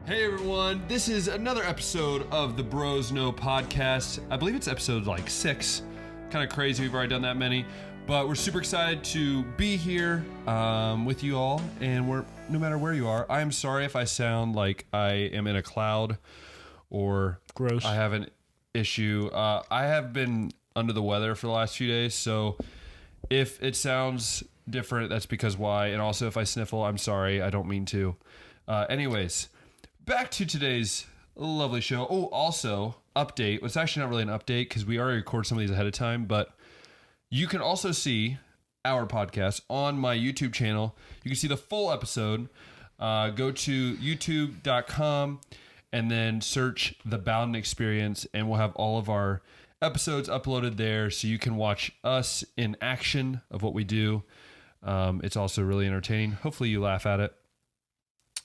Hey everyone, this is another episode of the Bros Know podcast. I believe it's episode like 6. Kind of crazy we've already done that many, but we're super excited to be here with you all, and no matter where you are. I am sorry if I sound like I am in a cloud or gross. I have an issue. I have been under the weather for the last few days, so if it sounds different, that's because why. And also if I sniffle, I'm sorry, I don't mean to. Anyways, back to today's lovely show. Oh, also, update. Well, it's actually not really an update because we already record some of these ahead of time, but you can also see our podcast on my YouTube channel. You can see the full episode. Go to youtube.com and then search the Bowden Experience, and we'll have all of our episodes uploaded there so you can watch us in action of what we do. It's also really entertaining. Hopefully you laugh at it.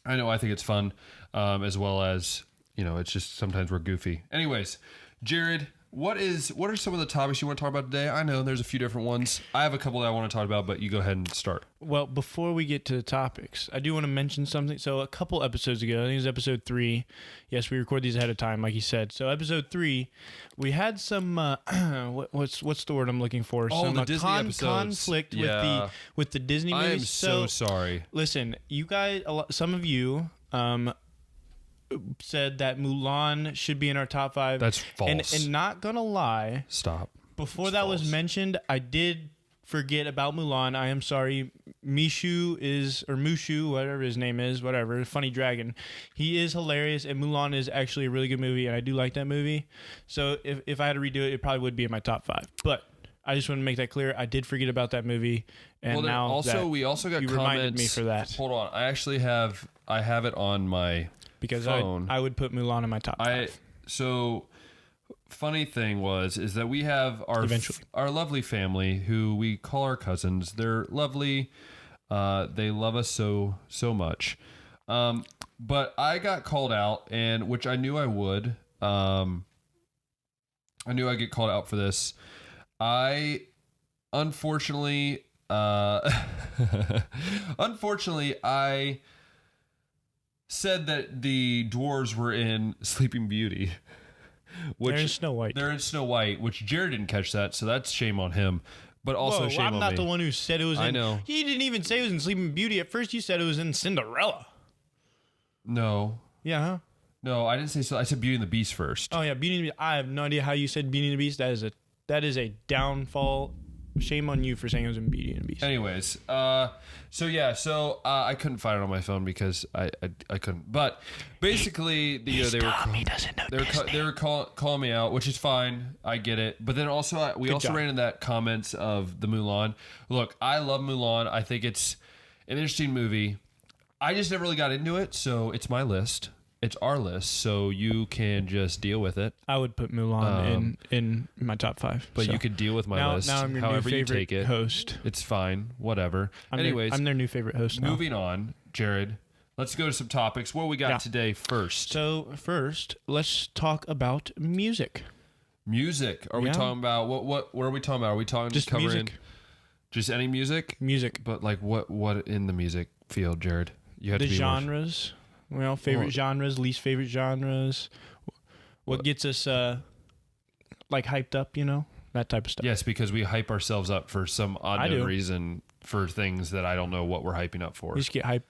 I know I think it's fun, as well as, it's just sometimes we're goofy. Anyways, Jared, what are some of the topics you want to talk about today? I know there's a few different ones. I have a couple that I want to talk about, but you go ahead and start. Well, before we get to the topics, I do want to mention something. So a couple episodes ago, I think it was episode 3. Yes, we record these ahead of time, like you said. So episode 3, we had some, what's the word I'm looking for? Some the Disney episodes. Conflict with the Disney movies. I am so sorry. Listen, you guys, some of you, said that Mulan should be in our top 5. That's false. And not gonna lie. Stop. Before that was mentioned, I did forget about Mulan. I am sorry. Mushu, whatever his name is, Funny Dragon. He is hilarious, and Mulan is actually a really good movie, and I do like that movie. So if I had to redo it, it probably would be in my top 5. But I just want to make that clear. I did forget about that movie, and now we also got you comments. Reminded me for that. Hold on, I have it on my because phone. I would put Mulan in my top 5. So funny thing is that we have our lovely family who we call our cousins. They're lovely. They love us so much. But I got called out, and which I knew I would. I knew I'd get called out for this. I unfortunately I said that the dwarves were in Sleeping Beauty. They're in Snow White. They're in Snow White, which Jared didn't catch that, so that's shame on him. But also shame on me. I'm not the one who said it was in... I know. He didn't even say it was in Sleeping Beauty. At first you said it was in Cinderella. No. Yeah, huh? No, I didn't say so. I said Beauty and the Beast first. Oh, yeah, Beauty and the Beast. I have no idea how you said Beauty and the Beast. That is a downfall. Shame on you for saying it was in Beauty and the Beast. Anyways, I couldn't find it on my phone because I couldn't. But basically, they were calling me out, which is fine. I get it. But then also we ran in that comments of the Mulan. Look, I love Mulan. I think it's an interesting movie. I just never really got into it, so it's my list. It's our list, so you can just deal with it. I would put Mulan in my top 5. But you could deal with my list. Now I'm your however new you favorite take it. host. It's fine. Whatever. I'm their new favorite host now. Moving on, Jared. Let's go to some topics. What we got today first? So first, let's talk about music. Music. Are we talking about what are we talking about? Are we talking just covering music? Just any music? Music. But like what in the music field, Jared? You have the to be genres. Favorite genres, least favorite genres. What gets us hyped up, that type of stuff. Yes, because we hype ourselves up for some odd reason for things that I don't know what we're hyping up for. We just get hyped.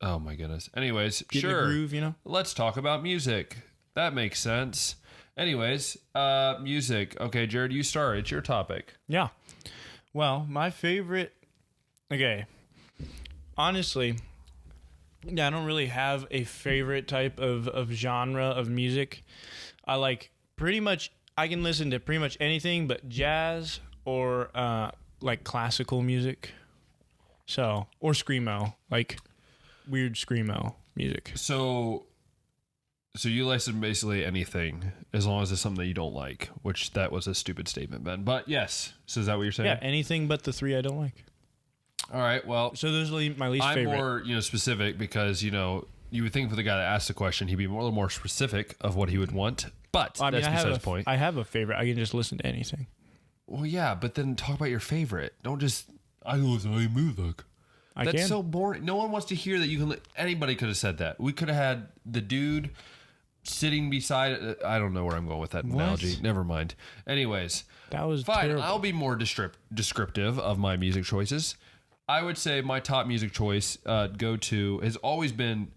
Oh my goodness. Anyways, get sure. In the groove, Let's talk about music. That makes sense. Anyways, music. Okay, Jared, you start. It's your topic. Yeah. Well, my favorite. Okay. Honestly. Yeah, I don't really have a favorite type of genre of music. I like I can listen to pretty much anything but jazz or classical music. So, or screamo, like weird screamo music. So you listen basically anything as long as it's something that you don't like, which that was a stupid statement, Ben. But yes. So is that what you're saying? Yeah, anything but the 3 I don't like. All right, well... So those are my least favorite. I'm more, specific because, you would think for the guy that asked the question, he'd be a little more specific of what he would want. But that's besides the point. I have a favorite. I can just listen to anything. Well, yeah, but then talk about your favorite. Don't just... I can listen to any music. That's so boring. No one wants to hear that. Anybody could have said that. We could have had the dude sitting beside. I don't know where I'm going with that analogy. Never mind. Anyways, that was fine. terrible. I'll be more descriptive of my music choices. I would say my top music choice go-to has always been.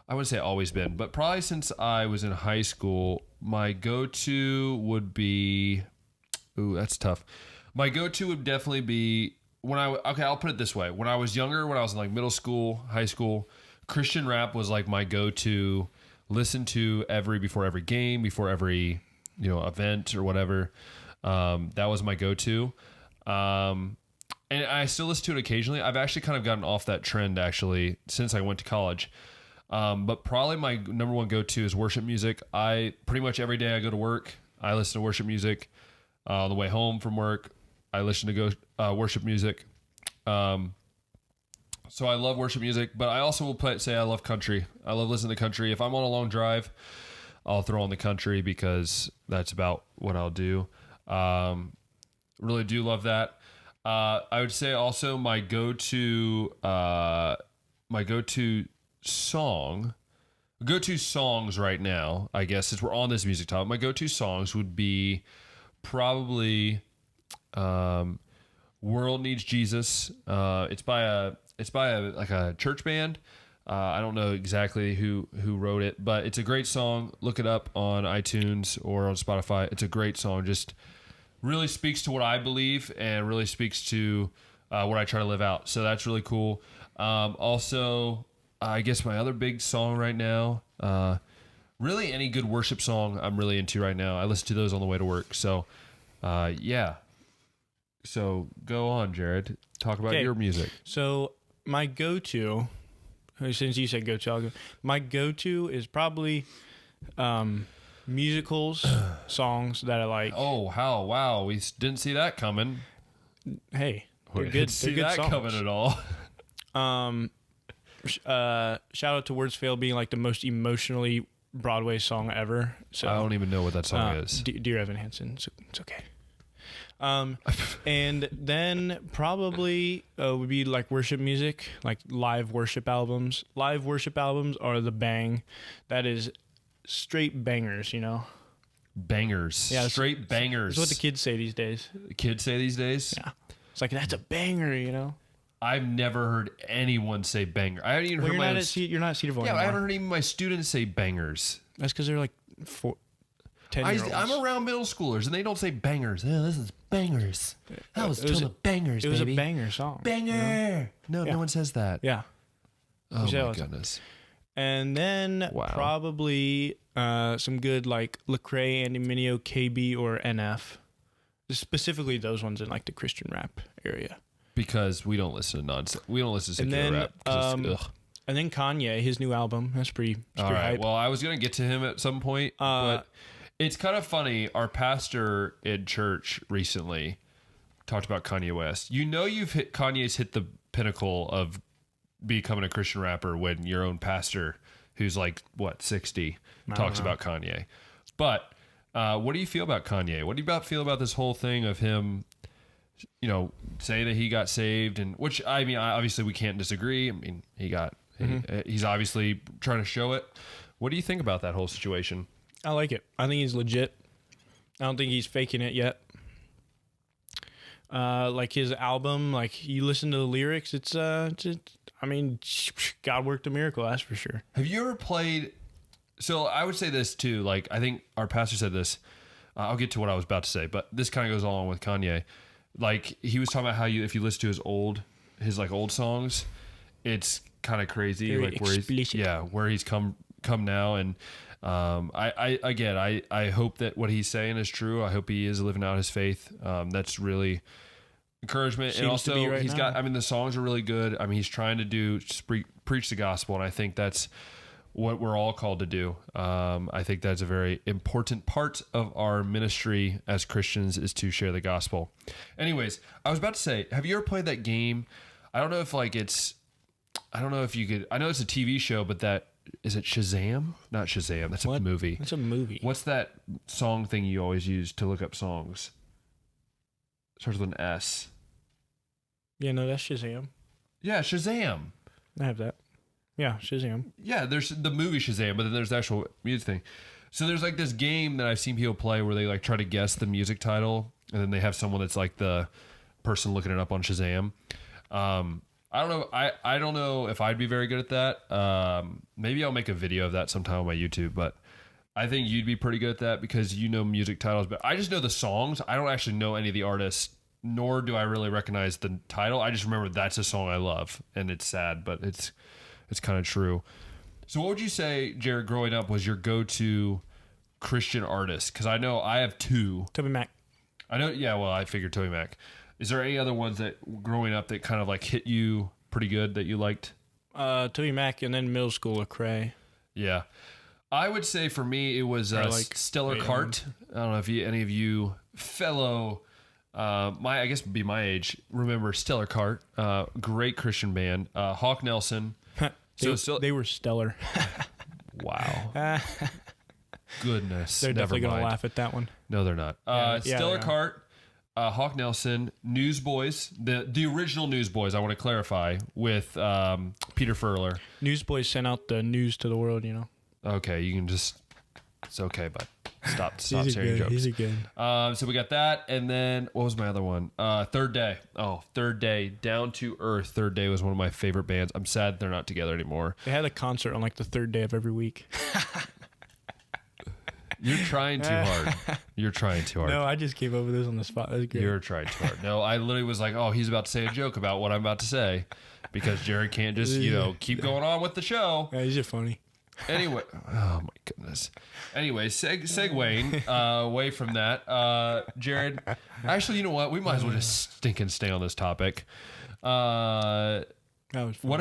I wouldn't say always been, but probably since I was in high school, my go-to would be. Ooh, that's tough. My go-to would definitely be I'll put it this way. When I was younger, when I was in like middle school, high school, Christian rap was like my go-to. Listen to before every game, before every event or whatever. That was my go-to. And I still listen to it occasionally. I've actually kind of gotten off that trend actually since I went to college. But probably my number one go-to is worship music. I pretty much every day I go to work, I listen to worship music. On the way home from work, I listen to worship music. So I love worship music, but I also will say I love country. I love listening to country. If I'm on a long drive, I'll throw on the country because that's about what I'll do. Really do love that. I would say also my go-to songs right now, I guess, since we're on this music topic, my go-to songs would be probably World Needs Jesus. It's by a church band. I don't know exactly who wrote it, but it's a great song. Look it up on iTunes or on Spotify. It's a great song. Just really speaks to what I believe and really speaks to what I try to live out. So that's really cool. Also, I guess my other big song right now, really any good worship song I'm really into right now. I listen to those on the way to work. So, yeah. So go on, Jared. Talk about your music. So my go-to, since you said go-to, I'll go. My go-to is probably musicals, songs that I like. Oh, how? Wow. We didn't see that coming. Hey, they're good. Didn't see that songs. Coming at all. Shout out to Words Fail being like the most emotionally Broadway song ever. So I don't even know what that song is. Dear Evan Hansen. So it's okay. And then probably would be like worship music, like live worship albums. Live worship albums are the bang. That is straight bangers, Bangers. Yeah, straight bangers. That's what the kids say these days. The kids say these days? Yeah. It's like, that's a banger, I've never heard anyone say banger. I haven't even heard you're not at Cedar Point. Yeah, I haven't heard even my students say bangers. That's because they're like 10-year-olds. I'm around middle schoolers and they don't say bangers. Oh, this is bangers. That was a bangers, It was a banger song. Banger. No one says that. Yeah. Oh my goodness. And then probably some good like Lecrae, Andy Mineo, KB, or NF. Specifically those ones in like the Christian rap area. Because we don't listen to nonsense. We don't listen to secular rap. And then Kanye, his new album. That's pretty all right. hype. Well, I was going to get to him at some point, but it's kind of funny. Our pastor in church recently talked about Kanye West. Kanye's hit the pinnacle of becoming a Christian rapper when your own pastor, who's like, 60, talks about Kanye. But what do you feel about Kanye? What do you feel about this whole thing of him, say that he got saved, and which, I mean, obviously we can't disagree. I mean, he's obviously trying to show it. What do you think about that whole situation? I like it. I think he's legit. I don't think he's faking it yet. Like his album, like you listen to the lyrics, it's I mean, God worked a miracle, that's for sure. Have you ever played? So I would say this too. Like I think our pastor said this. I'll get to what I was about to say, but this kind of goes along with Kanye. Like he was talking about how if you listen to his old songs, it's kind of crazy. Very like explicit. where he's come now. And I hope that what he's saying is true. I hope he is living out his faith. That's really encouragement. Seems and also he's got, I mean, the songs are really good. I mean, he's trying to preach the gospel. And I think that's what we're all called to do. I think that's a very important part of our ministry as Christians is to share the gospel. Anyways, I was about to say, have you ever played that game? I don't know if I don't know if you could, I know it's a TV show, but is it Shazam? Not Shazam. That's a movie. That's a movie. What's that song thing you always use to look up songs? Starts with an S. Yeah, no, that's Shazam. Yeah, Shazam. I have that. Yeah, Shazam. Yeah, there's the movie Shazam, but then there's the actual music thing. So there's like this game that I've seen people play where they like try to guess the music title, and then they have someone that's like the person looking it up on Shazam. I don't know. I don't know if I'd be very good at that. Maybe I'll make a video of that sometime on my YouTube, but I think you'd be pretty good at that because you know music titles. But I just know the songs. I don't actually know any of the artists, nor do I really recognize the title. I just remember that's a song I love, and it's sad, but it's kind of true. So what would you say, Jared, growing up was your go-to Christian artist? Because I know I have two. Toby Mac. I know, yeah, well, I figured Toby Mac. Is there any other ones that growing up that kind of like hit you pretty good that you liked? Toby Mac, and then middle school, Lecrae. Yeah. I would say for me, it was Stellar Cart. I don't know if any of you fellow, I guess would be my age, remember Stellar Cart, great Christian band. Hawk Nelson. They were stellar. Wow. Goodness. They're definitely going to laugh at that one. No, they're not. Stellar Cart, Hawk Nelson, Newsboys, the original Newsboys, I want to clarify, with Peter Furler. Newsboys sent out the news to the world, you know. Okay, you can just, it's okay, but stop saying jokes. Easy good. So we got that, and then, what was my other one? Third Day. Oh, Third Day, Down to Earth. Third Day was one of my favorite bands. I'm sad they're not together anymore. They had a concert on like the third day of every week. You're trying too hard. You're trying too hard. No, I just came up with this on the spot. That's great. You're trying too hard. No, I literally was like, oh, he's about to say a joke about what I'm about to say because Jared can't just, keep going on with the show. Yeah, he's just funny. Anyway, oh my goodness. Anyway, segueing away from that, Jared, actually, you know what? We might as well just stay on this topic. What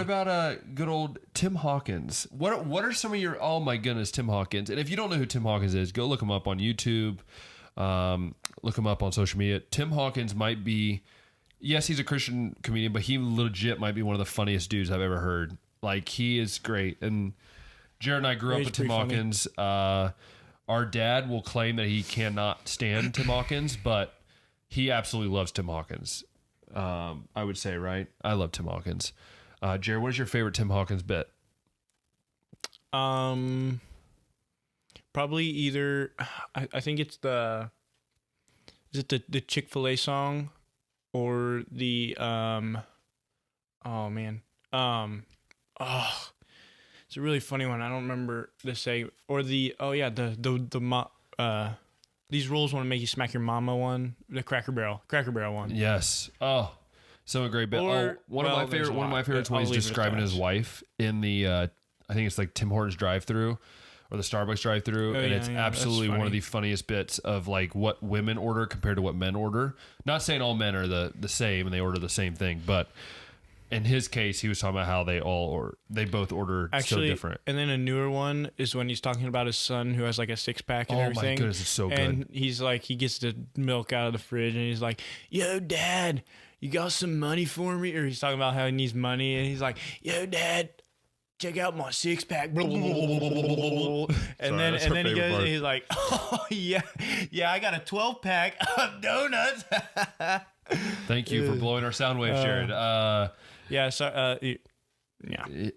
about good old Tim Hawkins? What are some of your, oh my goodness, Tim Hawkins? And if you don't know who Tim Hawkins is, go look him up on YouTube. Look him up on social media. Tim Hawkins might be, yes, he's a Christian comedian, but he legit might be one of the funniest dudes I've ever heard. Like, he is great. And Jared and I grew up with Tim Hawkins. Our dad will claim that he cannot stand Tim Hawkins, but he absolutely loves Tim Hawkins. I would say, right? I love Tim Hawkins. Jared, what is your favorite Tim Hawkins bit? Probably either, I think it's the Chick-fil-A song or the, it's a really funny one. I don't remember the say, or these rules want to make you smack your mama one, the Cracker Barrel one. Yes. Oh, so a great bit. One of my favorites when he's describing his wife in the, I think it's like Tim Hortons drive-thru or the Starbucks drive-thru, and it's absolutely one of the funniest bits of like what women order compared to what men order. Not saying all men are the same and they order the same thing, but in his case, he was talking about how they both order so different. And then a newer one is when he's talking about his son who has like a six-pack and everything. Oh my goodness, it's so good. And he's like, he gets the milk out of the fridge and he's like, "Yo, Dad, you got some money for me?" Or he's talking about how he needs money and he's like, "Yo, Dad, check out my six-pack." And then he goes and he's like, "Oh yeah, I got a 12-pack of donuts." Thank you for blowing our sound waves, Jared. Yeah. So,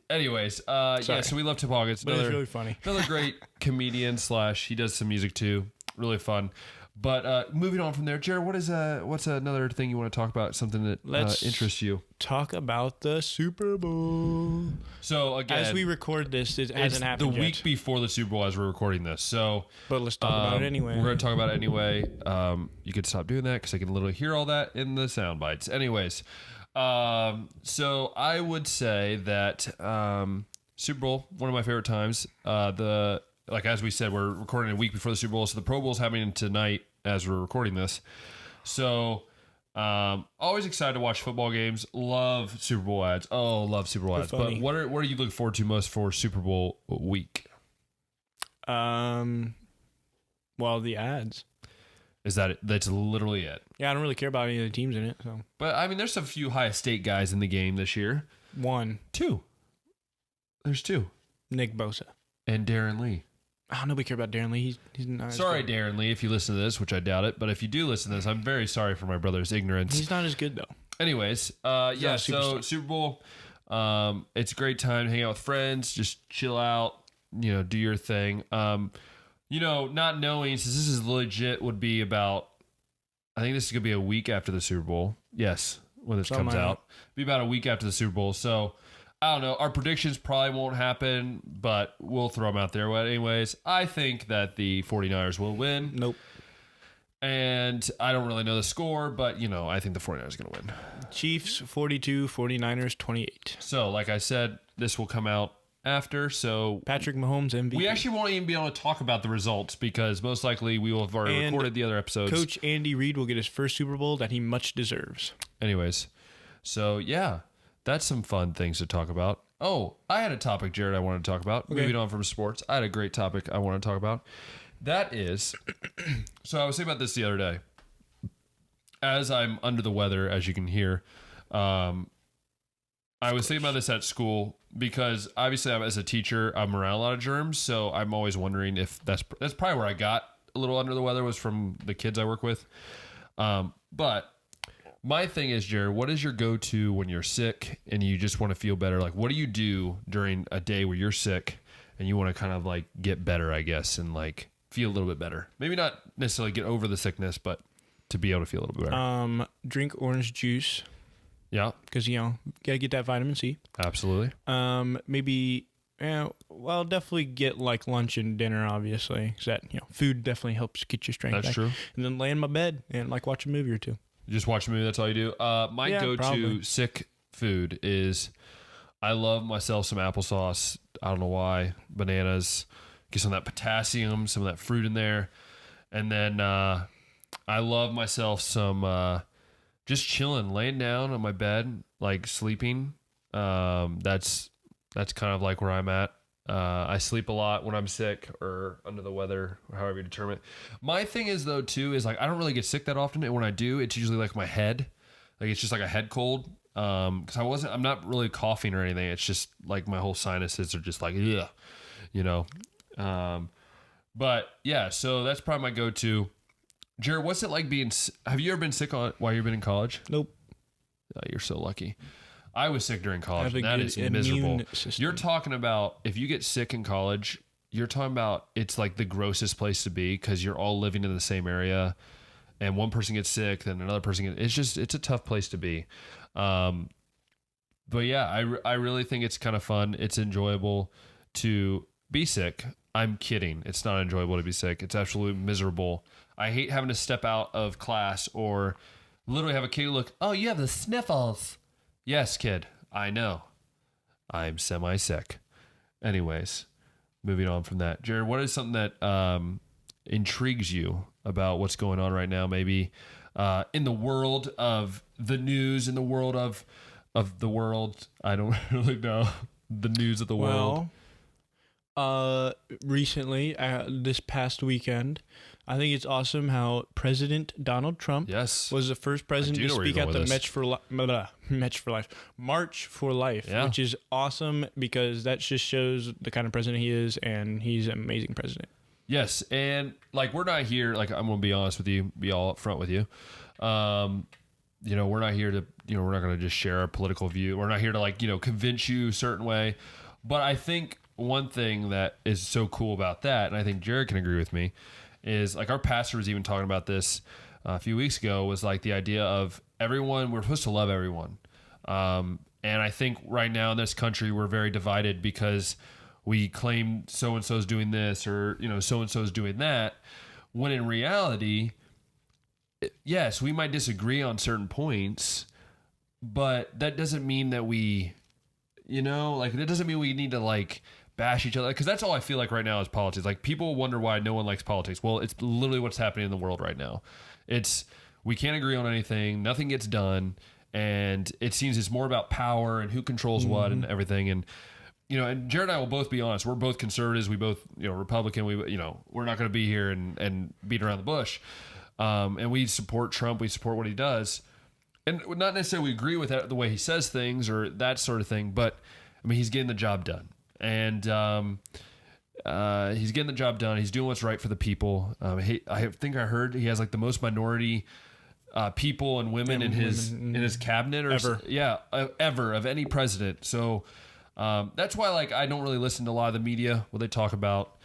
Anyways, so we love Tim Hawkins. But it's really funny. Another great comedian / he does some music too. Really fun. But moving on from there, Jared, what's another thing you want to talk about? Something that interests you? Talk about the Super Bowl. So again, as we record this, it hasn't happened the week before the Super Bowl as we're recording this. So, but let's talk about it anyway. We're going to talk about it anyway. You could stop doing that because I can literally hear all that in the sound bites. Anyways, so I would say that Super Bowl, one of my favorite times. As we said, we're recording a week before the Super Bowl, so the Pro Bowl is happening tonight as we're recording this. So, always excited to watch football games. Love Super Bowl ads. Oh, love Super Bowl ads. But what are you looking forward to most for Super Bowl week? The ads. Is that it? That's literally it. Yeah, I don't really care about any of the teams in it. So, but I mean, there's a few Ohio State guys in the game this year. Two. There's two. Nick Bosa and Darren Lee. I don't know. We care about Darren Lee. He's not. Sorry, Darren Lee, if you listen to this, which I doubt it. But if you do listen to this, I'm very sorry for my brother's ignorance. He's not as good though. Anyways, yeah. So Super Bowl, it's a great time to hang out with friends, just chill out, do your thing. Not knowing since this is legit would be about. I think this is gonna be a week after the Super Bowl. Yes, when this comes out, be about a week after the Super Bowl. So I don't know. Our predictions probably won't happen, but we'll throw them out there. But anyways, I think that the 49ers will win. Nope. And I don't really know the score, but, I think the 49ers are going to win. Chiefs 42, 49ers 28. So, like I said, this will come out after. So Patrick Mahomes MVP. We actually won't even be able to talk about the results because most likely we will have already recorded the other episodes. Coach Andy Reid will get his first Super Bowl that he much deserves. Anyways, so yeah, that's some fun things to talk about. Oh, I had a topic, Jared, I wanted to talk about. Okay. Moving on from sports, I had a great topic I want to talk about. That is, so I was thinking about this the other day. As I'm under the weather, as you can hear, I was thinking about this at school because obviously as a teacher, I'm around a lot of germs. So I'm always wondering if that's probably where I got a little under the weather was from the kids I work with. But my thing is, Jared, what is your go-to when you're sick and you just want to feel better? Like, what do you do during a day where you're sick and you want to kind of like get better, I guess, and like feel a little bit better? Maybe not necessarily get over the sickness, but to be able to feel a little bit better. Drink orange juice. Yeah. Because, gotta get that vitamin C. Absolutely. Maybe, definitely get like lunch and dinner, obviously. Because that, food definitely helps get your strength back. That's true. And then lay in my bed and like watch a movie or two. You just watch a movie, that's all you do? My go-to probably. Sick food is I love myself some applesauce. I don't know why. Bananas. Get some of that potassium, some of that fruit in there. And then I love myself some just chilling, laying down on my bed, like sleeping. That's kind of like where I'm at. I sleep a lot when I'm sick or under the weather, or however you determine it. My thing is though too is like I don't really get sick that often, and when I do, it's usually like my head, like it's just like a head cold. Because I'm not really coughing or anything. It's just like my whole sinuses are just like But yeah, so that's probably my go-to. Jared, what's it like being? Have you ever been sick while you've been in college? Nope. Oh, you're so lucky. I was sick during college, and that is miserable. You're talking about if you get sick in college, you're talking about it's like the grossest place to be because you're all living in the same area, and one person gets sick, then another person gets. It's a tough place to be. But yeah, I really think it's kind of fun. It's enjoyable to be sick. I'm kidding. It's not enjoyable to be sick. It's absolutely miserable. I hate having to step out of class or literally have a kid look, oh, you have the sniffles. Yes, kid, I know. I'm semi-sick. Anyways, moving on from that. Jared, what is something that intrigues you about what's going on right now? Maybe in the world of the news, in the world of the world. I don't really know the news of the world. Recently, this past weekend, I think it's awesome how President Donald Trump was the first president to speak at the March for Life, which is awesome because that just shows the kind of president he is, and he's an amazing president. Yes, and like we're not here, like I'm gonna be honest with you, be all up front with you. We're not here to, we're not gonna just share our political view. We're not here to like, convince you a certain way. But I think one thing that is so cool about that, and I think Jared can agree with me, is like our pastor was even talking about this a few weeks ago, was like the idea of everyone, we're supposed to love everyone. And I think right now in this country, we're very divided because we claim so-and-so's doing this or, so-and-so's doing that, when in reality, yes, we might disagree on certain points, but that doesn't mean that we, that doesn't mean we need to like bash each other, because that's all I feel like right now is politics. Like people wonder why no one likes politics. Well, it's literally what's happening in the world right now. We can't agree on anything, nothing gets done, and it seems it's more about power and who controls what and everything. And and Jared and I will both be honest, we're both conservatives, we both Republican, we're not going to be here and beat around the bush, and we support Trump, we support what he does, and not necessarily agree with the way he says things or that sort of thing, but I mean he's getting the job done. And he's getting the job done. He's doing what's right for the people. I think I heard he has like the most minority people and women in his cabinet or ever. Ever of any president. So that's why like I don't really listen to a lot of the media, what they talk about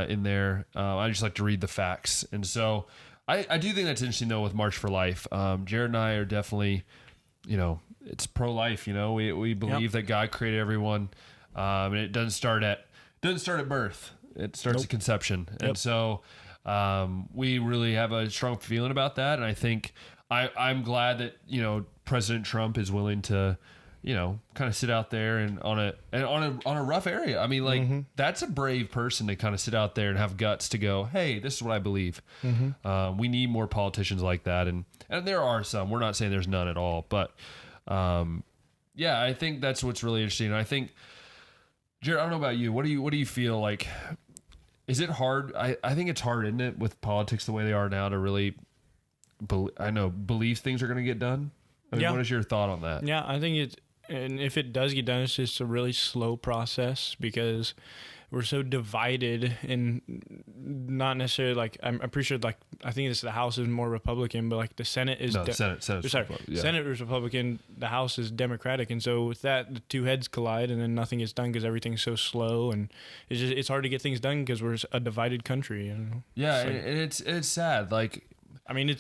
in there. I just like to read the facts. And so I do think that's interesting though with March for Life. Jared and I are definitely, it's pro-life. We believe that God created everyone, and it doesn't start at birth. It starts at conception. And so we really have a strong feeling about that. And I think I'm glad that, President Trump is willing to, kind of sit out there and on a rough area. I mean, like that's a brave person to kind of sit out there and have guts to go, hey, this is what I believe. We need more politicians like that. And there are some. We're not saying there's none at all. But I think that's what's really interesting. And I think, Jared, I don't know about you. What do you feel like? Is it hard? I think it's hard, isn't it, with politics the way they are now to really, believe things are going to get done? I mean, what is your thought on that? Yeah, I think and if it does get done, it's just a really slow process because we're so divided and not necessarily like, I'm pretty sure like, I think the House is more Republican, but like the Senate is, Senate is Republican, the House is Democratic. And so with that, the two heads collide and then nothing gets done because everything's so slow and it's hard to get things done because we're a divided country. Yeah. And it's sad. Like, I mean,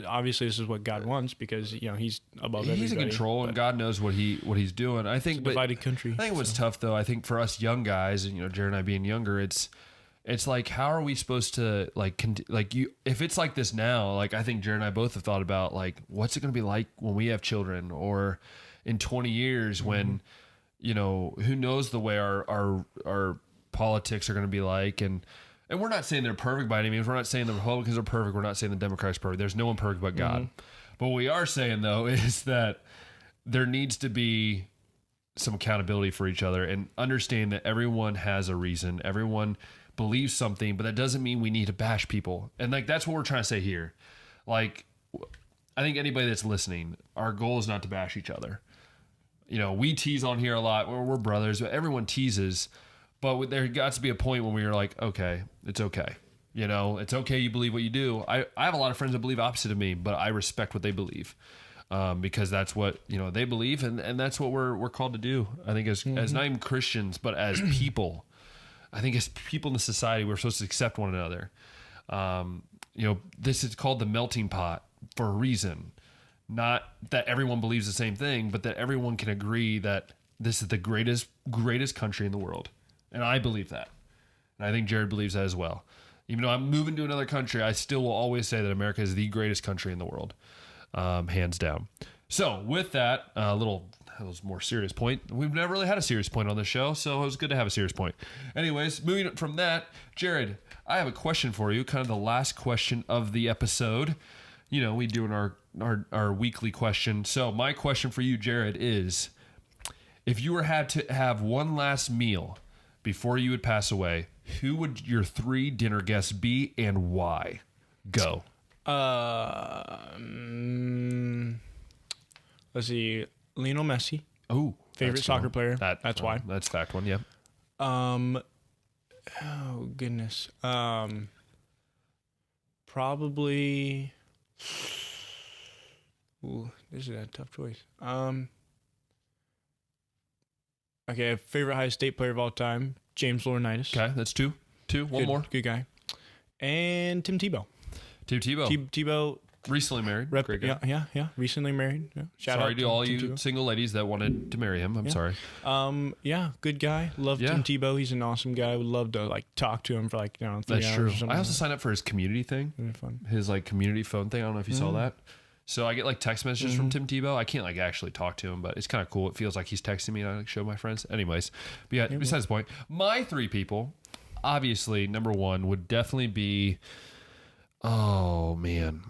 obviously this is what God wants because he's above everybody. He's in control, and God knows what he's doing. I think it's a divided country. I think what's tough though, I think for us young guys, and Jared and I being younger, it's like how are we supposed to if it's like this now? Like I think Jared and I both have thought about like what's it going to be like when we have children, or in 20 years when who knows the way our politics are going to be like. And we're not saying they're perfect by any means. We're not saying the Republicans are perfect. We're not saying the Democrats are perfect. There's no one perfect but God. But what we are saying, though, is that there needs to be some accountability for each other and understand that everyone has a reason. Everyone believes something, but that doesn't mean we need to bash people. And like that's what we're trying to say here. Like, I think anybody that's listening, our goal is not to bash each other. We tease on here a lot. We're brothers, but everyone teases. But there got to be a point when we were like, okay, it's okay. It's okay you believe what you do. I have a lot of friends that believe opposite of me, but I respect what they believe because that's what, they believe. And that's what we're called to do. I think as not even Christians, but as people. I think as people in the society, we're supposed to accept one another. This is called the melting pot for a reason. Not that everyone believes the same thing, but that everyone can agree that this is the greatest country in the world. And I believe that. And I think Jared believes that as well. Even though I'm moving to another country, I still will always say that America is the greatest country in the world. Hands down. So with that, that was a more serious point. We've never really had a serious point on this show, so it was good to have a serious point. Anyways, moving from that, Jared, I have a question for you, kind of the last question of the episode. We do in our weekly question. So my question for you, Jared, is if you had to have one last meal before you would pass away, who would your 3 dinner guests be and why? Go. Let's see. Lionel Messi. Oh, favorite soccer player. That's why. That's fact one. Yeah. Oh goodness. Probably. Ooh, this is a tough choice. Okay, favorite Ohio State player of all time, James Laurinaitis. Okay, that's 2. One more. Good guy. And Tim Tebow. Tebow. Recently married. Great guy. Yeah. Recently married. Yeah. Sorry to all you Tebow. Single ladies that wanted to marry him. I'm sorry. Good guy. Love Tim Tebow. He's an awesome guy. I would love to talk to him for 3 That's hours true. or something. I also signed up for his community thing. Really fun. His community phone thing. I don't know if you saw that. So I get text messages from Tim Tebow. I can't actually talk to him, but it's kind of cool. It feels like he's texting me and I show my friends. Anyways, but besides the point, my 3 people, obviously, number 1 would definitely be, oh man,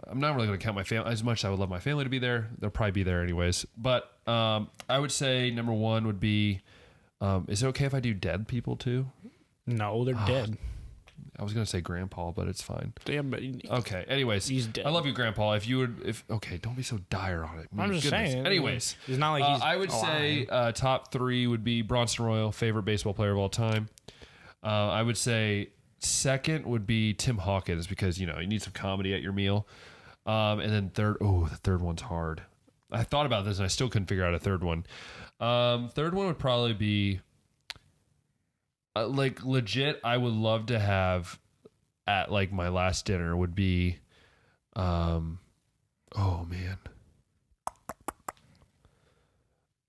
I'm not really going to count my family as much as I would love my family to be there. They'll probably be there anyways. But I would say number 1 would be, is it okay if I do dead people too? No, they're dead. I was going to say grandpa, but it's fine. Damn, but okay. Anyways, he's dead. I love you, grandpa. Okay, don't be so dire on it. I'm just saying. Anyways, it's not like he's I would say top 3 would be Bronson Royal, favorite baseball player of all time. I would say second would be Tim Hawkins because you need some comedy at your meal. And then third, the third one's hard. I thought about this and I still couldn't figure out a third one. Third one would probably be like legit. I would love to have at like my last dinner would be, oh man,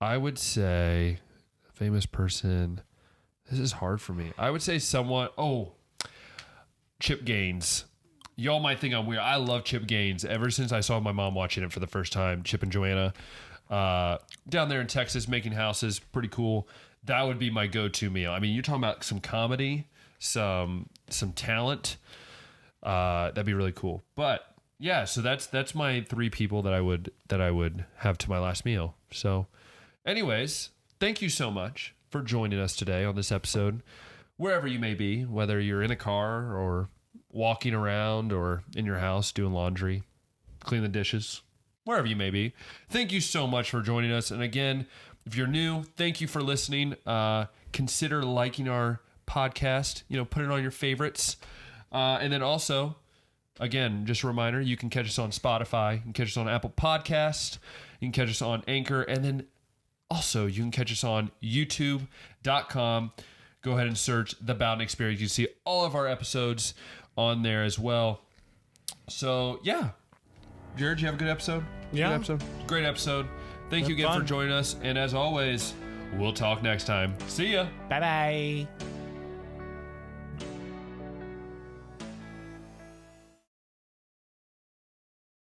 I would say a famous person. This is hard for me. I would say somewhat. Oh, Chip Gaines. Y'all might think I'm weird. I love Chip Gaines. Ever since I saw my mom watching it for the first time, Chip and Joanna, down there in Texas making houses, pretty cool. That would be my go-to meal. I mean, you're talking about some comedy, some talent. That'd be really cool. But yeah, so that's my three people that I would have to my last meal. So, anyways, thank you so much for joining us today on this episode, wherever you may be, whether you're in a car or walking around or in your house doing laundry, clean the dishes, wherever you may be. Thank you so much for joining us. And again, if you're new, thank you for listening. Consider liking our podcast, put it on your favorites. And then also, again, just a reminder, you can catch us on Spotify, you can catch us on Apple Podcast, you can catch us on Anchor, and then also you can catch us on youtube.com. Go ahead and search The Bowden Experience. You can see all of our episodes on there as well. So, yeah. Jared, you have a good episode? Yeah. Good episode? Great episode. Thank you again for joining us. And as always, we'll talk next time. See ya. Bye-bye.